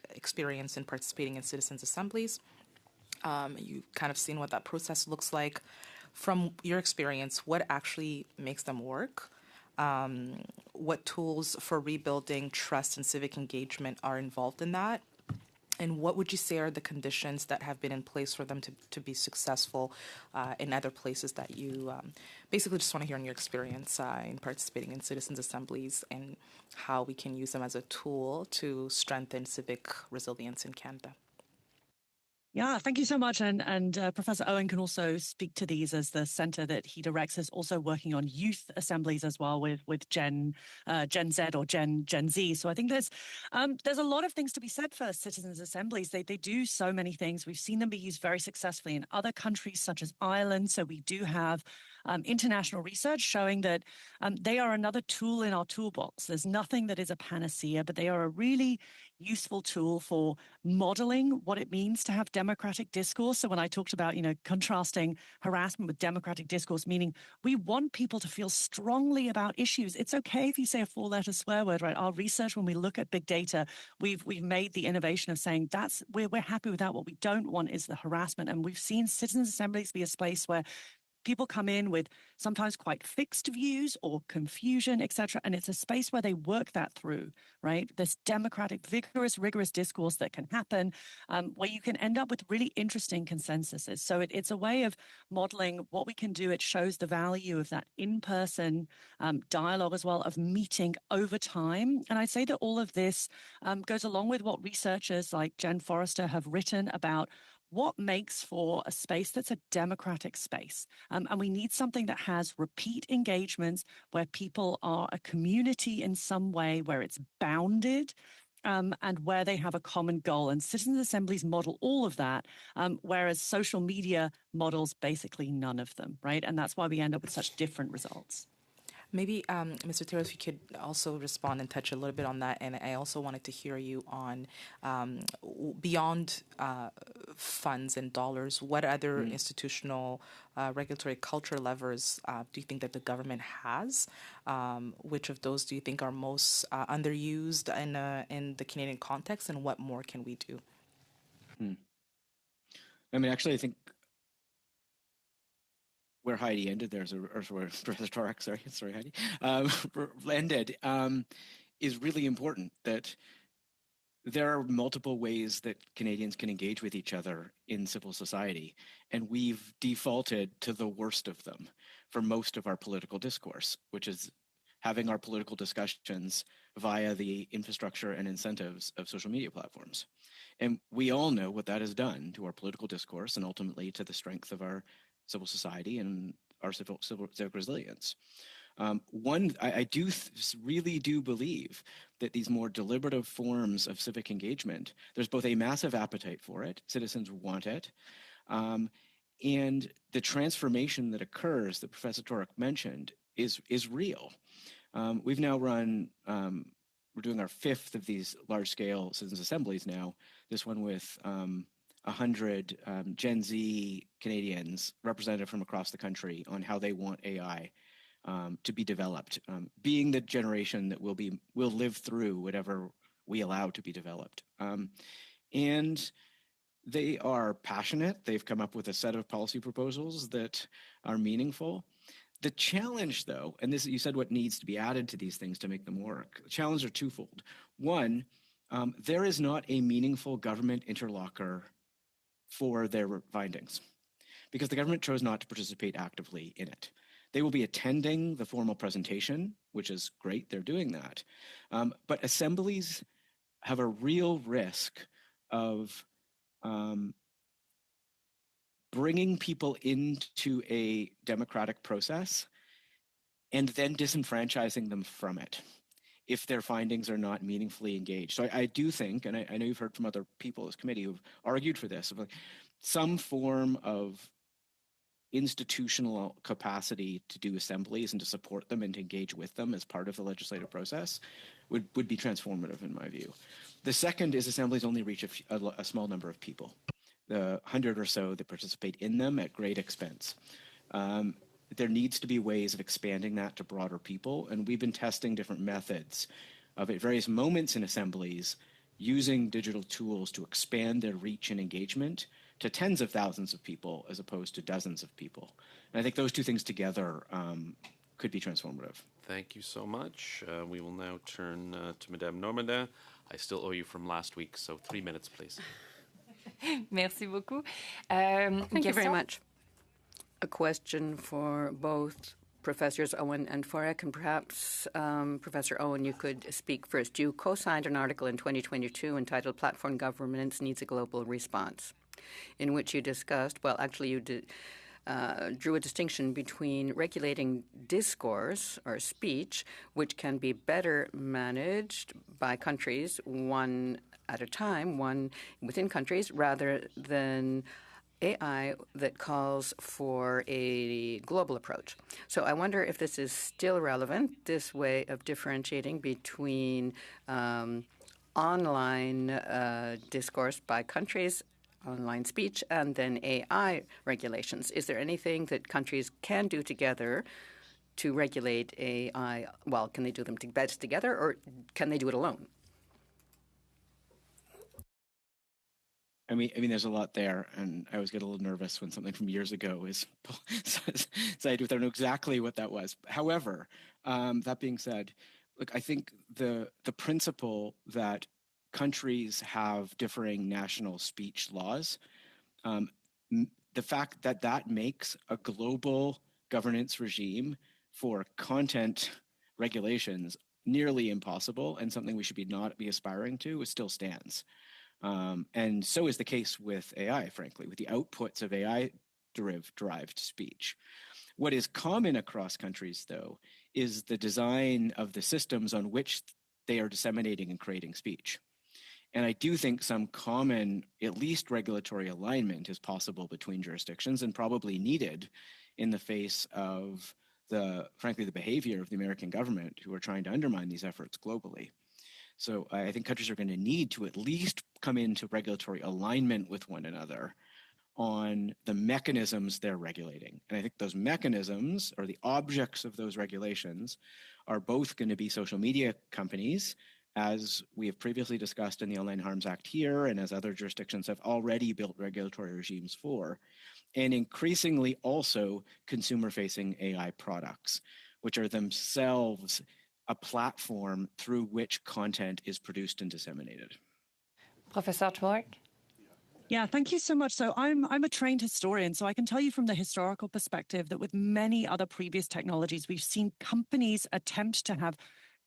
experience in participating in citizens' assemblies. You've kind of seen what that process looks like. From your experience, what actually makes them work? What tools for rebuilding trust and civic engagement are involved in that? And what would you say are the conditions that have been in place for them to be successful in other places that you basically just want to hear in your experience in participating in citizens' assemblies and how we can use them as a tool to strengthen civic resilience in Canada? Yeah, thank you so much. And Professor Owen can also speak to these, as the center that he directs is also working on youth assemblies as well with Gen Z or Gen Z. So I think there's a lot of things to be said for citizens' assemblies. They do so many things. We've seen them be used very successfully in other countries such as Ireland. So we do have international research showing that they are another tool in our toolbox. There's nothing that is a panacea, but they are a really useful tool for modeling what it means to have democratic discourse. So when I talked about, contrasting harassment with democratic discourse, meaning we want people to feel strongly about issues. It's okay if you say a 4-letter swear word, right? Our research, when we look at big data, we've made the innovation of saying we're happy with that. What we don't want is the harassment. And we've seen citizens' assemblies be a space where people come in with sometimes quite fixed views or confusion, etc. And it's a space where they work that through, right? This democratic, vigorous, rigorous discourse that can happen where you can end up with really interesting consensuses. So it's a way of modeling what we can do. It shows the value of that in-person dialogue as well, of meeting over time. And I'd say that all of this goes along with what researchers like Jen Forrester have written about what makes for a space that's a democratic space. And we need something that has repeat engagements where people are a community in some way, where it's bounded, and where they have a common goal. And citizens' assemblies model all of that, whereas social media models basically none of them, right? And that's why we end up with such different results. Maybe, Mr. Taylor, if you could also respond and touch a little bit on that. And I also wanted to hear you on, beyond funds and dollars, what other institutional regulatory culture levers do you think that the government has? Which of those do you think are most underused in the Canadian context, and what more can we do? I mean, actually, I think where Heidi ended there, or where Professor Twark, sorry, Heidi, ended, is really important. That there are multiple ways that Canadians can engage with each other in civil society, and we've defaulted to the worst of them for most of our political discourse, which is having our political discussions via the infrastructure and incentives of social media platforms. And we all know what that has done to our political discourse and ultimately to the strength of our civil society and our civic resilience. I really do believe that these more deliberative forms of civic engagement, there's both a massive appetite for it, citizens want it, and the transformation that occurs that Professor Torek mentioned is real. We've now run, we're doing our 5th of these large-scale citizens' assemblies now, this one with 100 Gen Z Canadians represented from across the country on how they want AI to be developed, being the generation that will live through whatever we allow to be developed. And they are passionate. They've come up with a set of policy proposals that are meaningful. The challenge, though, and this, you said what needs to be added to these things to make them work. The challenge are twofold. One, there is not a meaningful government interlocutor for their findings because the government chose not to participate actively in it. They will be attending the formal presentation, which is great, they're doing that. But assemblies have a real risk of bringing people into a democratic process and then disenfranchising them from it if their findings are not meaningfully engaged. So I do think, and I know you've heard from other people in this committee who've argued for this, of like some form of institutional capacity to do assemblies and to support them and to engage with them as part of the legislative process would be transformative in my view. The second is assemblies only reach a small number of people, the 100 or so that participate in them at great expense. There needs to be ways of expanding that to broader people, and we've been testing different methods of at various moments in assemblies using digital tools to expand their reach and engagement to tens of thousands of people as opposed to dozens of people. And I think those two things together could be transformative. Thank you so much. We will now turn to Madame Normandin. I still owe you from last week, so 3 minutes, please. Merci beaucoup. Thank you very much. A question for both Professors Owen and Forek, and perhaps, Professor Owen, you could speak first. You co-signed an article in 2022 entitled Platform Governance Needs a Global Response, in which you discussed, well, actually you drew a distinction between regulating discourse or speech, which can be better managed by countries one at a time, one within countries, rather than AI that calls for a global approach. So I wonder if this is still relevant, this way of differentiating between online discourse by countries, online speech, and then AI regulations. Is there anything that countries can do together to regulate AI? Well, can they do them best together, or can they do it alone? I mean, there's a lot there, and I always get a little nervous when something from years ago is cited without knowing exactly what that was. However, that being said, look, I think the principle that countries have differing national speech laws, the fact that that makes a global governance regime for content regulations nearly impossible and something we should not be aspiring to, it still stands. And so is the case with AI, frankly, with the outputs of AI-derived speech. What is common across countries, though, is the design of the systems on which they are disseminating and creating speech. And I do think some common, at least regulatory alignment is possible between jurisdictions and probably needed in the face of frankly, the behavior of the American government who are trying to undermine these efforts globally. So I think countries are going to need to at least come into regulatory alignment with one another on the mechanisms they're regulating. And I think those mechanisms, or the objects of those regulations, are both going to be social media companies, as we have previously discussed in the Online Harms Act here, and as other jurisdictions have already built regulatory regimes for, and increasingly also consumer-facing AI products, which are themselves a platform through which content is produced and disseminated. Professor Tworek? Yeah, thank you so much. So I'm a trained historian, so I can tell you from the historical perspective that with many other previous technologies, we've seen companies attempt to have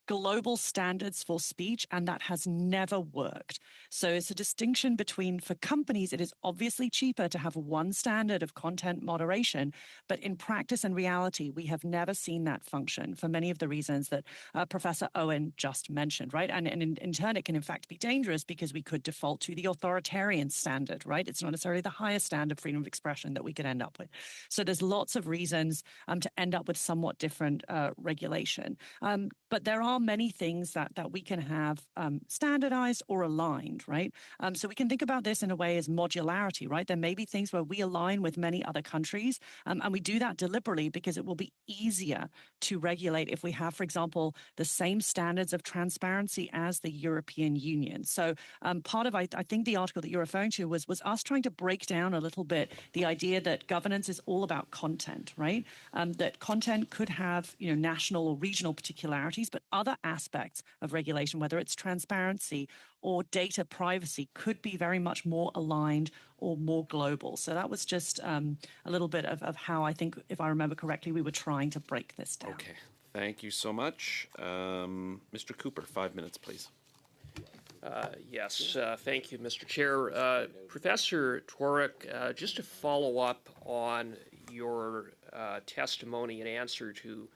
global standards for speech, and that has never worked. So it's a distinction between, for companies, it is obviously cheaper to have one standard of content moderation, but in practice and reality, we have never seen that function for many of the reasons that Professor Owen just mentioned, right? And in turn, it can in fact be dangerous because we could default to the authoritarian standard, right? It's not necessarily the highest standard of freedom of expression that we could end up with. So there's lots of reasons to end up with somewhat different regulation. But there are many things that we can have standardized or aligned, right? So we can think about this in a way as modularity, right? There may be things where we align with many other countries, and we do that deliberately because it will be easier to regulate if we have, for example, the same standards of transparency as the European Union. So part of, I think the article that you're referring to was us trying to break down a little bit the idea that governance is all about content, right? That content could have, national or regional particularities, but other aspects of regulation, whether it's transparency or data privacy, could be very much more aligned or more global. So that was just a little bit of how I think, if I remember correctly, we were trying to break this down. Okay, thank you so much. Mr. Cooper, 5 minutes, please. Yes, thank you, Mr. Chair. Professor Tworek, just to follow up on your testimony and answer to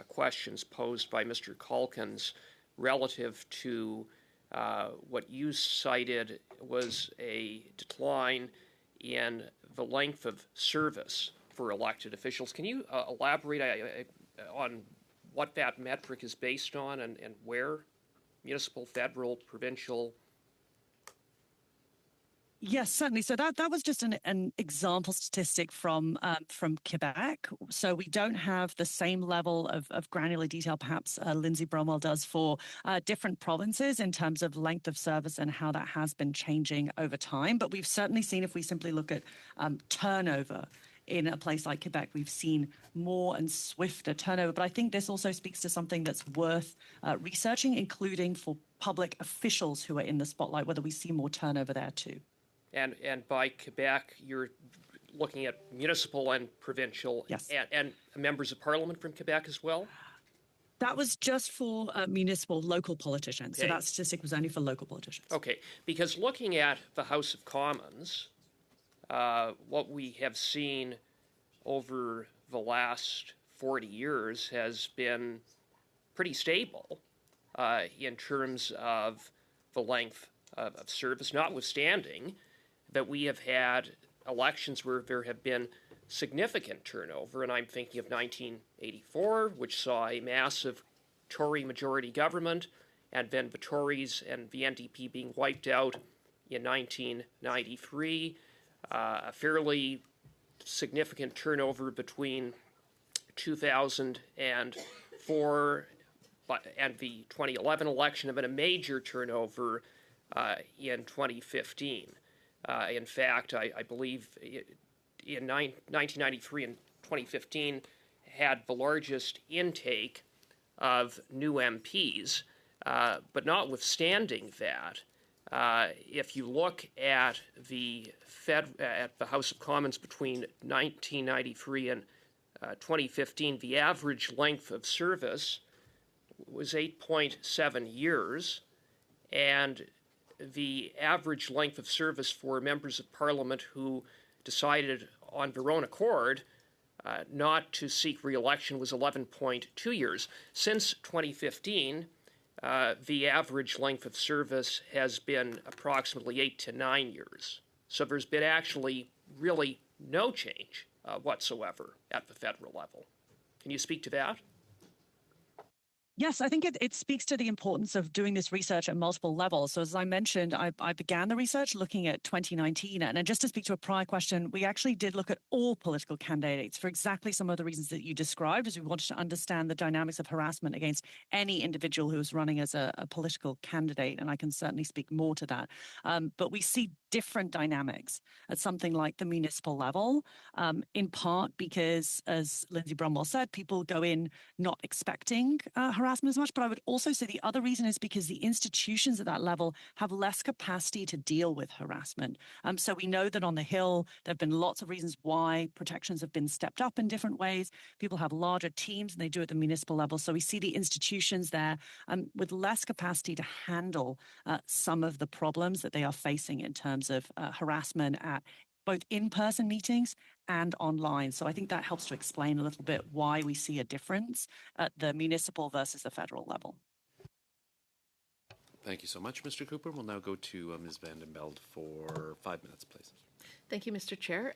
questions posed by Mr. Calkins relative to what you cited was a decline in the length of service for elected officials. Can you elaborate on what that metric is based on and where? Municipal, federal, provincial? Yes, certainly. So that was just an example statistic from Quebec. So we don't have the same level of granular detail perhaps Lindsay Bromwell does for different provinces in terms of length of service and how that has been changing over time. But we've certainly seen, if we simply look at turnover in a place like Quebec, we've seen more and swifter turnover. But I think this also speaks to something that's worth researching, including for public officials who are in the spotlight, whether we see more turnover there too. And by Quebec, you're looking at municipal and provincial, yes, and members of parliament from Quebec as well? That was just for municipal, local politicians. Okay. So that statistic was only for local politicians. Okay, because looking at the House of Commons, what we have seen over the last 40 years has been pretty stable in terms of the length of service, notwithstanding that we have had elections where there have been significant turnover, and I'm thinking of 1984, which saw a massive Tory majority government, and then the Tories and the NDP being wiped out in 1993, a fairly significant turnover between 2004 and the 2011 election, and then a major turnover in 2015. In fact, I believe in 1993 and 2015 had the largest intake of new MPs. But notwithstanding that, if you look at the House of Commons between 1993 and 2015, the average length of service was 8.7 years, and the average length of service for members of Parliament who decided on their own accord not to seek re-election was 11.2 years. Since 2015, the average length of service has been approximately 8 to 9 years. So there's been actually really no change whatsoever at the federal level. Can you speak to that? Yes, I think it speaks to the importance of doing this research at multiple levels. So as I mentioned, I began the research looking at 2019. And just to speak to a prior question, we actually did look at all political candidates for exactly some of the reasons that you described, as we wanted to understand the dynamics of harassment against any individual who was running as a political candidate. And I can certainly speak more to that. But we see different dynamics at something like the municipal level, in part because, as Lindsay Bromwell said, people go in not expecting harassment harassment as much, but I would also say the other reason is because the institutions at that level have less capacity to deal with harassment. So we know that on the Hill, there have been lots of reasons why protections have been stepped up in different ways. People have larger teams and they do it at the municipal level. So we see the institutions there with less capacity to handle some of the problems that they are facing in terms of harassment at both in-person meetings and online. So I think that helps to explain a little bit why we see a difference at the municipal versus the federal level. Thank you so much, Mr. Cooper. We'll now go to Ms. Vandenbeld for 5 minutes, please. Thank you, Mr. Chair.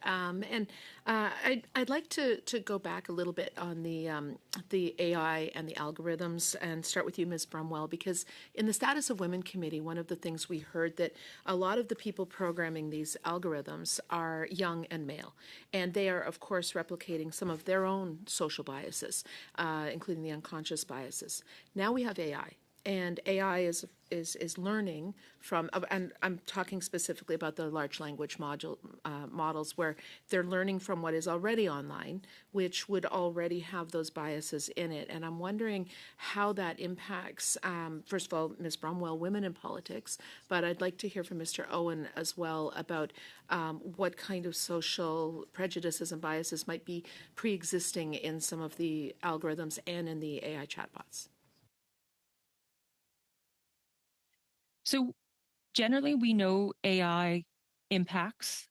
I'd like to go back a little bit on the AI and the algorithms and start with you, Ms. Brumwell, because in the Status of Women Committee, one of the things we heard that a lot of the people programming these algorithms are young and male, and they are, of course, replicating some of their own social biases, including the unconscious biases. Now we have AI. And AI is learning from, and I'm talking specifically about the large language models, where they're learning from what is already online, which would already have those biases in it. And I'm wondering how that impacts, first of all, Ms. Brumwell, women in politics, but I'd like to hear from Mr. Owen as well about what kind of social prejudices and biases might be pre-existing in some of the algorithms and in the AI chatbots. So generally, we know AI impacts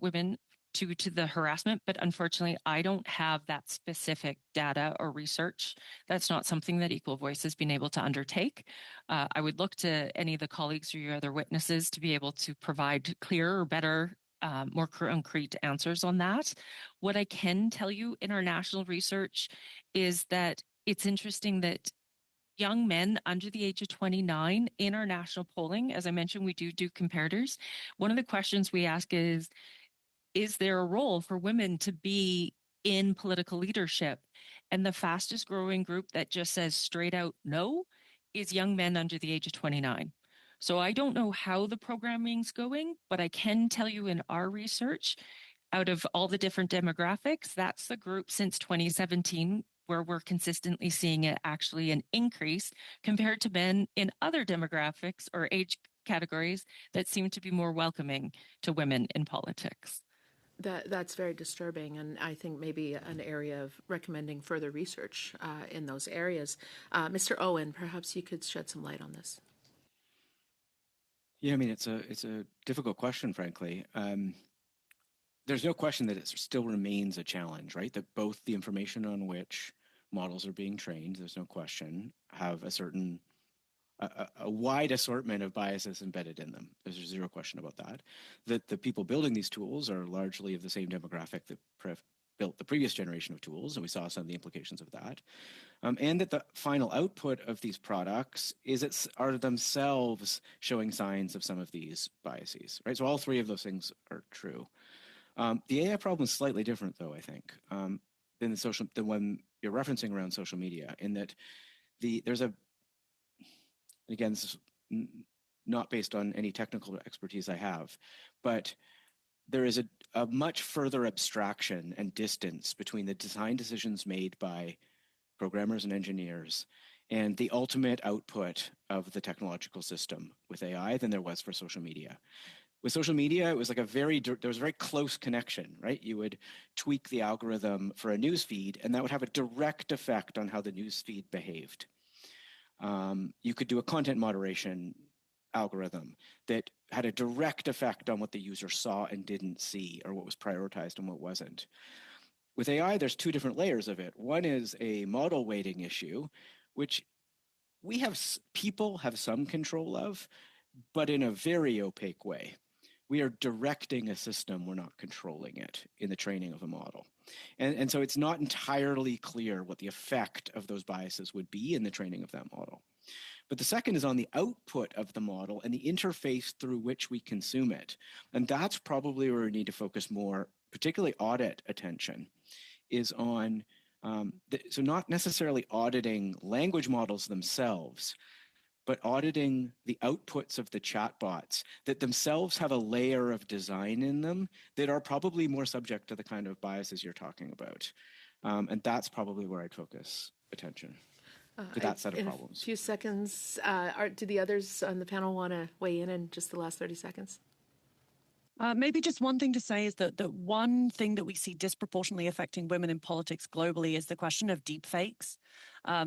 women due to the harassment, but unfortunately, I don't have that specific data or research. That's not something that Equal Voice has been able to undertake. I would look to any of the colleagues or your other witnesses to be able to provide clearer or better, more concrete answers on that. What I can tell you in our national research is that it's interesting that young men under the age of 29 in our national polling, as I mentioned, we do comparators. One of the questions we ask is there a role for women to be in political leadership? And the fastest growing group that just says straight out no is young men under the age of 29. So I don't know how the programming's going, but I can tell you in our research, out of all the different demographics, that's the group since 2017 where we're consistently seeing it actually an increase compared to men in other demographics or age categories that seem to be more welcoming to women in politics. That's very disturbing, and I think maybe an area of recommending further research in those areas. Mr. Owen, perhaps you could shed some light on this. Yeah, I mean, it's a difficult question, frankly. There's no question that it still remains a challenge, right? That both the information on which models are being trained, there's no question, have a wide assortment of biases embedded in them. There's zero question about that. That the people building these tools are largely of the same demographic that built the previous generation of tools, and we saw some of the implications of that. And that the final output of these products are themselves showing signs of some of these biases, right? So all three of those things are true. The AI problem is slightly different, though, I think, than the one you're referencing around social media, in that there's again, this is not based on any technical expertise I have, but there is a much further abstraction and distance between the design decisions made by programmers and engineers and the ultimate output of the technological system with AI than there was for social media. With social media, it was like there was a very close connection, right? You would tweak the algorithm for a news feed, and that would have a direct effect on how the news feed behaved. You could do a content moderation algorithm that had a direct effect on what the user saw and didn't see, or what was prioritized and what wasn't. With AI, there's two different layers of it. One is a model weighting issue, which people have some control of, but in a very opaque way. We are directing a system, we're not controlling it in the training of a model. And so it's not entirely clear what the effect of those biases would be in the training of that model. But the second is on the output of the model and the interface through which we consume it. And that's probably where we need to focus more, particularly audit attention, is on, so not necessarily auditing language models themselves, but auditing the outputs of the chatbots that themselves have a layer of design in them that are probably more subject to the kind of biases you're talking about. And that's probably where I'd focus attention. with that set of in problems. a few seconds, do the others on the panel want to weigh in just the last 30 seconds? Maybe just one thing to say is that the one thing that we see disproportionately affecting women in politics globally is the question of deepfakes.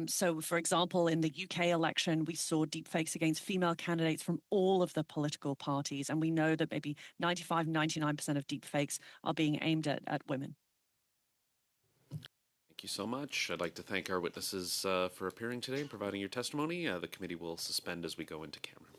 So, for example, in the UK election, we saw deepfakes against female candidates from all of the political parties. And we know that maybe 95, 99% of deepfakes are being aimed at women. Thank you so much. I'd like to thank our witnesses for appearing today and providing your testimony. The committee will suspend as we go into camera.